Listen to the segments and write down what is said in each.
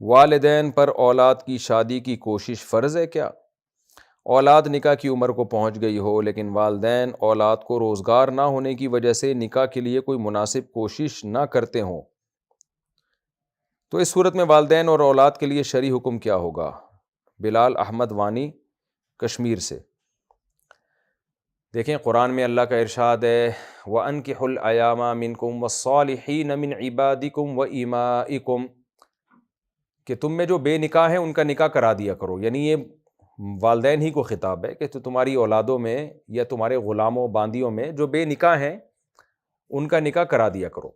والدین پر اولاد کی شادی کی کوشش فرض ہے کیا؟ اولاد نکاح کی عمر کو پہنچ گئی ہو لیکن والدین اولاد کو روزگار نہ ہونے کی وجہ سے نکاح کے لیے کوئی مناسب کوشش نہ کرتے ہوں تو اس صورت میں والدین اور اولاد کے لیے شرعی حکم کیا ہوگا؟ بلال احمد وانی کشمیر سے۔ دیکھیں قرآن میں اللہ کا ارشاد ہے وَأَنكِحُوا الْأَيَامَ مِنكُمْ وَالصَّالِحِينَ مِنْ عِبَادِكُمْ وَإِمَائِكُمْ کہ تم میں جو بے نکاح ہیں ان کا نکاح کرا دیا کرو، یعنی یہ والدین ہی کو خطاب ہے کہ تمہاری اولادوں میں یا تمہارے غلاموں باندیوں میں جو بے نکاح ہیں ان کا نکاح کرا دیا کرو۔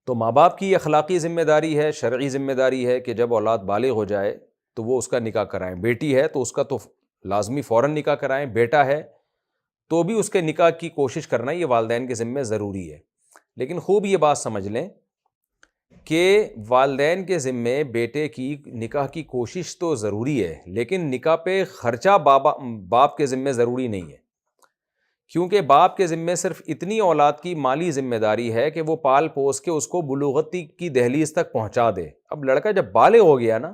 تو ماں باپ کی اخلاقی ذمہ داری ہے، شرعی ذمہ داری ہے کہ جب اولاد بالغ ہو جائے تو وہ اس کا نکاح کرائیں۔ بیٹی ہے تو اس کا تو لازمی فوراً نکاح کرائیں، بیٹا ہے تو بھی اس کے نکاح کی کوشش کرنا یہ والدین کے ذمہ ضروری ہے۔ لیکن خوب یہ بات سمجھ لیں کہ والدین کے ذمے بیٹے کی نکاح کی کوشش تو ضروری ہے، لیکن نکاح پہ خرچہ باپ کے ذمے ضروری نہیں ہے، کیونکہ باپ کے ذمے صرف اتنی اولاد کی مالی ذمہ داری ہے کہ وہ پال پوس کے اس کو بلوغتی کی دہلیز تک پہنچا دے۔ اب لڑکا جب بالغ ہو گیا نا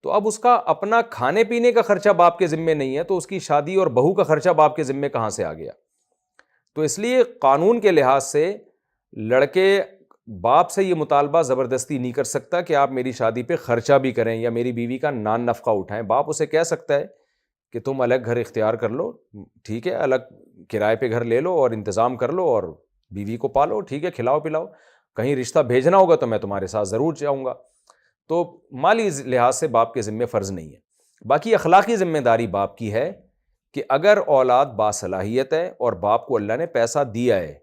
تو اب اس کا اپنا کھانے پینے کا خرچہ باپ کے ذمے نہیں ہے، تو اس کی شادی اور بہو کا خرچہ باپ کے ذمے کہاں سے آ گیا؟ تو اس لیے قانون کے لحاظ سے لڑکے باپ سے یہ مطالبہ زبردستی نہیں کر سکتا کہ آپ میری شادی پہ خرچہ بھی کریں یا میری بیوی کا نان نفقہ اٹھائیں۔ باپ اسے کہہ سکتا ہے کہ تم الگ گھر اختیار کر لو، ٹھیک ہے، الگ کرائے پہ گھر لے لو اور انتظام کر لو اور بیوی کو پالو، ٹھیک ہے، کھلاؤ پلاؤ، کہیں رشتہ بھیجنا ہوگا تو میں تمہارے ساتھ ضرور جاؤں گا۔ تو مالی لحاظ سے باپ کے ذمے فرض نہیں ہے۔ باقی اخلاقی ذمہ داری باپ کی ہے کہ اگر اولاد باصلاحیت ہے اور باپ کو اللہ نے پیسہ دیا ہے،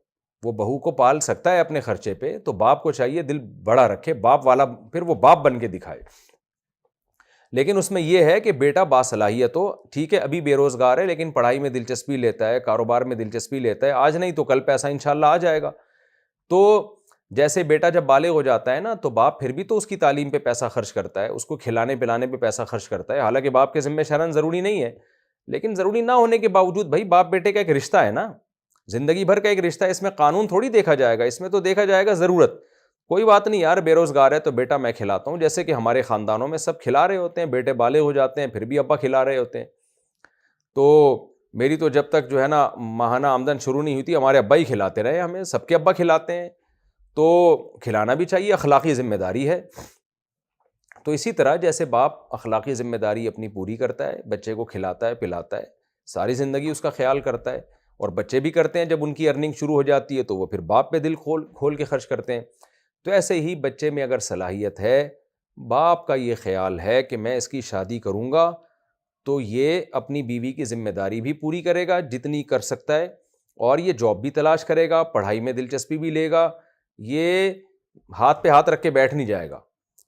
وہ بہو کو پال سکتا ہے اپنے خرچے پہ، تو باپ کو چاہیے دل بڑا رکھے، باپ والا، پھر وہ باپ بن کے دکھائے۔ لیکن اس میں یہ ہے کہ بیٹا باصلاحیت ہو، ٹھیک ہے، ابھی بے روزگار ہے لیکن پڑھائی میں دلچسپی لیتا ہے، کاروبار میں دلچسپی لیتا ہے، آج نہیں تو کل پیسہ انشاءاللہ آ جائے گا۔ تو جیسے بیٹا جب بالغ ہو جاتا ہے نا تو باپ پھر بھی تو اس کی تعلیم پہ پیسہ خرچ کرتا ہے، اس کو کھلانے پلانے پہ پیسہ خرچ کرتا ہے، حالانکہ باپ کے ذمہ شرعاً ضروری نہیں ہے، لیکن ضروری نہ ہونے کے باوجود بھائی باپ بیٹے کا ایک رشتہ ہے نا، زندگی بھر کا ایک رشتہ ہے، اس میں قانون تھوڑی دیکھا جائے گا، اس میں تو دیکھا جائے گا ضرورت۔ کوئی بات نہیں یار، بے روزگار ہے تو بیٹا میں کھلاتا ہوں، جیسے کہ ہمارے خاندانوں میں سب کھلا رہے ہوتے ہیں، بیٹے بالغ ہو جاتے ہیں پھر بھی ابا کھلا رہے ہوتے ہیں۔ تو میری تو جب تک جو ہے نا ماہانہ آمدن شروع نہیں ہوئی تھی، ہمارے ابا ہی کھلاتے رہے ہمیں، سب کے ابا کھلاتے ہیں، تو کھلانا بھی چاہیے، اخلاقی ذمہ داری ہے۔ تو اسی طرح جیسے باپ اخلاقی ذمہ داری اپنی پوری کرتا ہے، بچے کو کھلاتا ہے پلاتا ہے، ساری زندگی اس کا خیال کرتا ہے، اور بچے بھی کرتے ہیں، جب ان کی ارننگ شروع ہو جاتی ہے تو وہ پھر باپ پہ دل کھول کے خرچ کرتے ہیں۔ تو ایسے ہی بچے میں اگر صلاحیت ہے، باپ کا یہ خیال ہے کہ میں اس کی شادی کروں گا تو یہ اپنی بیوی کی ذمہ داری بھی پوری کرے گا جتنی کر سکتا ہے، اور یہ جاب بھی تلاش کرے گا، پڑھائی میں دلچسپی بھی لے گا، یہ ہاتھ پہ ہاتھ رکھ کے بیٹھ نہیں جائے گا۔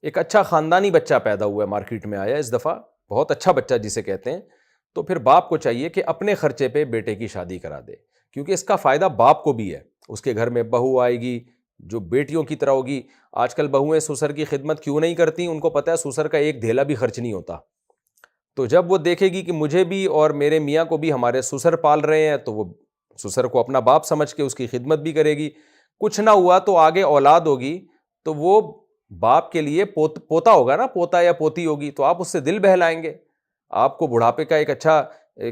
ایک اچھا خاندانی بچہ پیدا ہوا ہے، مارکیٹ میں آیا اس دفعہ، بہت اچھا بچہ جسے کہتے ہیں، تو پھر باپ کو چاہیے کہ اپنے خرچے پہ بیٹے کی شادی کرا دے، کیونکہ اس کا فائدہ باپ کو بھی ہے۔ اس کے گھر میں بہو آئے گی جو بیٹیوں کی طرح ہوگی۔ آج کل بہویں سسر کی خدمت کیوں نہیں کرتی؟ ان کو پتہ ہے سسر کا ایک دھیلا بھی خرچ نہیں ہوتا، تو جب وہ دیکھے گی کہ مجھے بھی اور میرے میاں کو بھی ہمارے سسر پال رہے ہیں تو وہ سسر کو اپنا باپ سمجھ کے اس کی خدمت بھی کرے گی۔ کچھ نہ ہوا تو آگے اولاد ہوگی تو وہ باپ کے لیے پوتا ہوگا نا، پوتا یا پوتی ہوگی، تو آپ اس سے دل بہلائیں گے، آپ کو بڑھاپے کا ایک اچھا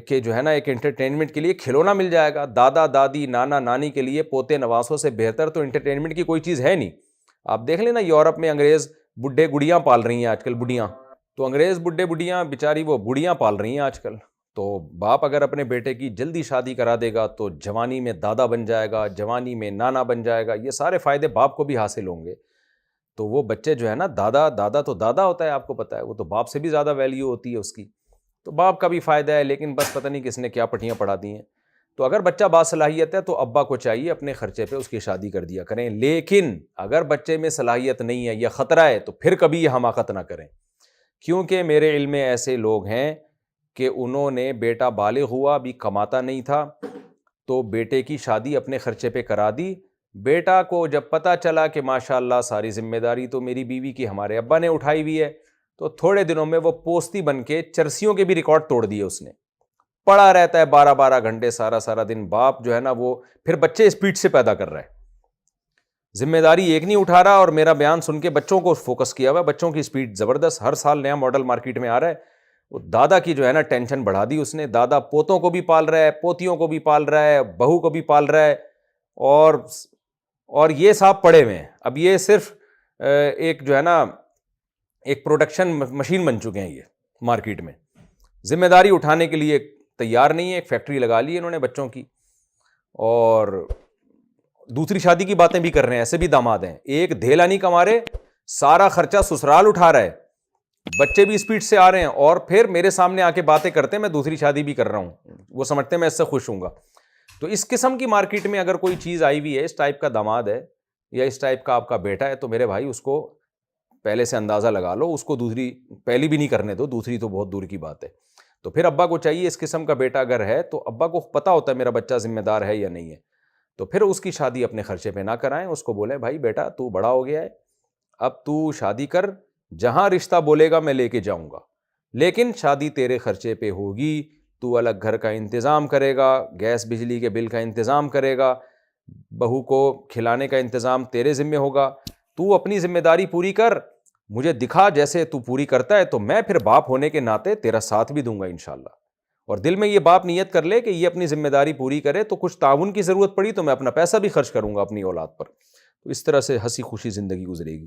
کہ جو ہے نا ایک انٹرٹینمنٹ کے لیے کھلونا مل جائے گا۔ دادا دادی نانا نانی کے لیے پوتے نواسوں سے بہتر تو انٹرٹینمنٹ کی کوئی چیز ہے نہیں۔ آپ دیکھ لیں نا، یورپ میں انگریز بڈھے گڑیاں پال رہی ہیں آج کل، بڑھیاں، تو انگریز بڈھے بڑھیاں بیچاری وہ بڑھیاں پال رہی ہیں آج کل۔ تو باپ اگر اپنے بیٹے کی جلدی شادی کرا دے گا تو جوانی میں دادا بن جائے گا، جوانی میں نانا بن جائے گا، یہ سارے فائدے باپ کو بھی حاصل ہوں گے۔ تو وہ بچے جو ہے نا، دادا تو دادا ہوتا ہے، آپ کو پتہ ہے، وہ تو باپ سے بھی زیادہ ویلیو ہوتی ہے اس کی، تو باپ کا بھی فائدہ ہے، لیکن بس پتہ نہیں کس نے کیا پٹیاں پڑھا دی ہیں۔ تو اگر بچہ باصلاحیت ہے تو ابا کو چاہیے اپنے خرچے پہ اس کی شادی کر دیا کریں، لیکن اگر بچے میں صلاحیت نہیں ہے یا خطرہ ہے تو پھر کبھی یہ حماقت نہ کریں، کیونکہ میرے علم میں ایسے لوگ ہیں کہ انہوں نے بیٹا بالغ ہوا، بھی کماتا نہیں تھا، تو بیٹے کی شادی اپنے خرچے پہ کرا دی۔ بیٹا کو جب پتہ چلا کہ ماشاءاللہ ساری ذمہ داری تو میری بیوی کی ہمارے ابا نے اٹھائی ہوئی ہے، تو تھوڑے دنوں میں وہ پوستی بن کے چرسیوں کے بھی ریکارڈ توڑ دیے اس نے، پڑا رہتا ہے 12 گھنٹے سارا دن، باپ جو ہے نا وہ پھر بچے اسپیڈ سے پیدا کر رہا ہے۔ ذمہ داری ایک نہیں اٹھا رہا اور میرا بیان سن کے بچوں کو فوکس کیا ہوا ہے. بچوں کی اسپیڈ زبردست, ہر سال نیا ماڈل مارکیٹ میں آ رہا ہے. وہ دادا کی جو ہے نا ٹینشن بڑھا دی اس نے, دادا پوتوں کو بھی پال رہا ہے, پوتیوں کو بھی پال رہا ہے, بہو کو بھی پال رہا ہے, اور یہ صاحب پڑے ہوئے ہیں. اب یہ صرف ایک جو ہے نا ایک پروڈکشن مشین بن چکے ہیں یہ مارکیٹ میں, ذمہ داری اٹھانے کے لیے تیار نہیں ہے. ایک فیکٹری لگا لی انہوں نے بچوں کی, اور دوسری شادی کی باتیں بھی کر رہے ہیں. ایسے بھی داماد ہیں, ایک دھیلا نہیں کما رہے, سارا خرچہ سسرال اٹھا رہا ہے, بچے بھی اسپیڈ سے آ رہے ہیں, اور پھر میرے سامنے آ کے باتیں کرتے ہیں میں دوسری شادی بھی کر رہا ہوں. وہ سمجھتے ہیں میں اس سے خوش ہوں گا. تو اس قسم کی مارکیٹ میں اگر کوئی چیز آئی ہوئی ہے, اس ٹائپ کا داماد ہے یا اس ٹائپ کا آپ کا بیٹا ہے, تو میرے بھائی اس کو پہلے سے اندازہ لگا لو, اس کو دوسری پہلی بھی نہیں کرنے دو, دوسری تو بہت دور کی بات ہے. تو پھر ابا کو چاہیے, اس قسم کا بیٹا اگر ہے تو ابا کو پتا ہوتا ہے میرا بچہ ذمہ دار ہے یا نہیں ہے, تو پھر اس کی شادی اپنے خرچے پہ نہ کرائیں. اس کو بولیں بھائی بیٹا تو بڑا ہو گیا ہے, اب تو شادی کر, جہاں رشتہ بولے گا میں لے کے جاؤں گا, لیکن شادی تیرے خرچے پہ ہوگی. تو الگ گھر کا انتظام کرے گا, گیس بجلی کے بل کا انتظام کرے گا, بہو کو کھلانے کا انتظام تیرے ذمہ ہوگا. تو اپنی ذمہ داری پوری کر, مجھے دکھا جیسے تو پوری کرتا ہے, تو میں پھر باپ ہونے کے ناطے تیرا ساتھ بھی دوں گا انشاءاللہ. اور دل میں یہ باپ نیت کر لے کہ یہ اپنی ذمہ داری پوری کرے, تو کچھ تعاون کی ضرورت پڑی تو میں اپنا پیسہ بھی خرچ کروں گا اپنی اولاد پر. تو اس طرح سے ہنسی خوشی زندگی گزرے گی.